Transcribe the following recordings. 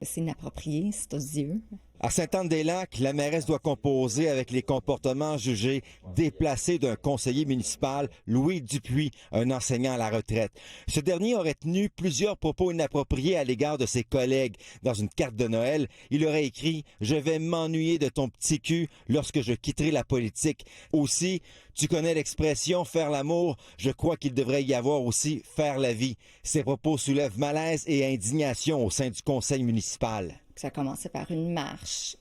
C'est inapproprié, c'est aux yeux. À Sainte-Anne-des-Lacs, la mairesse doit composer avec les comportements jugés déplacés d'un conseiller municipal, Louis Dupuis, un enseignant à la retraite. Ce dernier aurait tenu plusieurs propos inappropriés à l'égard de ses collègues. Dans une carte de Noël, il aurait écrit « Je vais m'ennuyer de ton petit cul lorsque je quitterai la politique ». Aussi, tu connais l'expression « faire l'amour », je crois qu'il devrait y avoir aussi « faire la vie ». Ces propos soulèvent malaise et indignation au sein du conseil municipal. Ça commençait par une marche,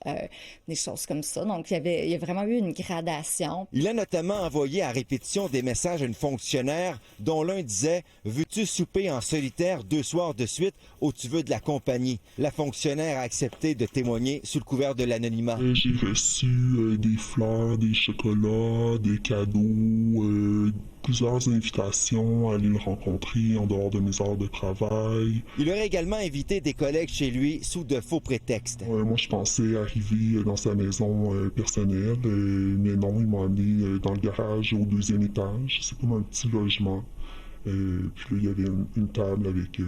des choses comme ça. Donc, il y a vraiment eu une gradation. Il a notamment envoyé à répétition des messages à une fonctionnaire dont l'un disait « Veux-tu souper en solitaire 2 soirs de suite ou tu veux de la compagnie ?» La fonctionnaire a accepté de témoigner sous le couvert de l'anonymat. J'ai reçu des fleurs, des chocolats, des cadeaux, plusieurs invitations à aller le rencontrer en dehors de mes heures de travail. Il aurait également invité des collègues chez lui sous de faux prétextes. Moi, je pensais arriver dans sa maison personnelle, mais non, il m'a amené dans le garage au 2e étage. C'est comme un petit logement. Puis là, il y avait une table avec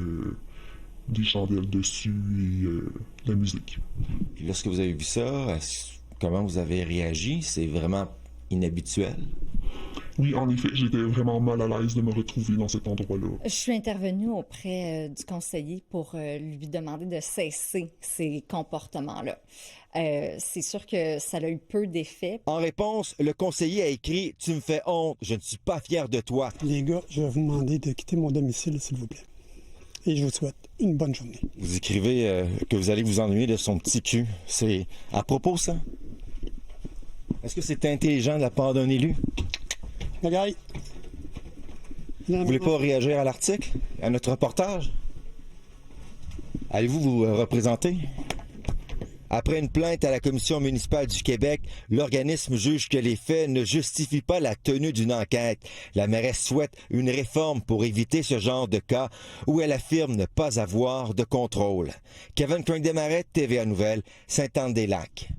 des chandelles dessus et de la musique. Puis lorsque vous avez vu ça, comment vous avez réagi? C'est vraiment inhabituel? Oui, en effet, j'étais vraiment mal à l'aise de me retrouver dans cet endroit-là. Je suis intervenue auprès du conseiller pour lui demander de cesser ces comportements-là. C'est sûr que ça a eu peu d'effet. En réponse, le conseiller a écrit « Tu me fais honte, je ne suis pas fier de toi ». Les gars, je vais vous demander de quitter mon domicile, s'il vous plaît. Et je vous souhaite une bonne journée. Vous écrivez que vous allez vous ennuyer de son petit cul. C'est à propos, ça? Est-ce que c'est intelligent de la part d'un élu? Bye. Vous voulez pas réagir à l'article, à notre reportage? Allez-vous vous représenter? Après une plainte à la Commission municipale du Québec, l'organisme juge que les faits ne justifient pas la tenue d'une enquête. La mairesse souhaite une réforme pour éviter ce genre de cas où elle affirme ne pas avoir de contrôle. Kevin Craig-Desmarais, TVA Nouvelles, Sainte-Anne-des-Lacs.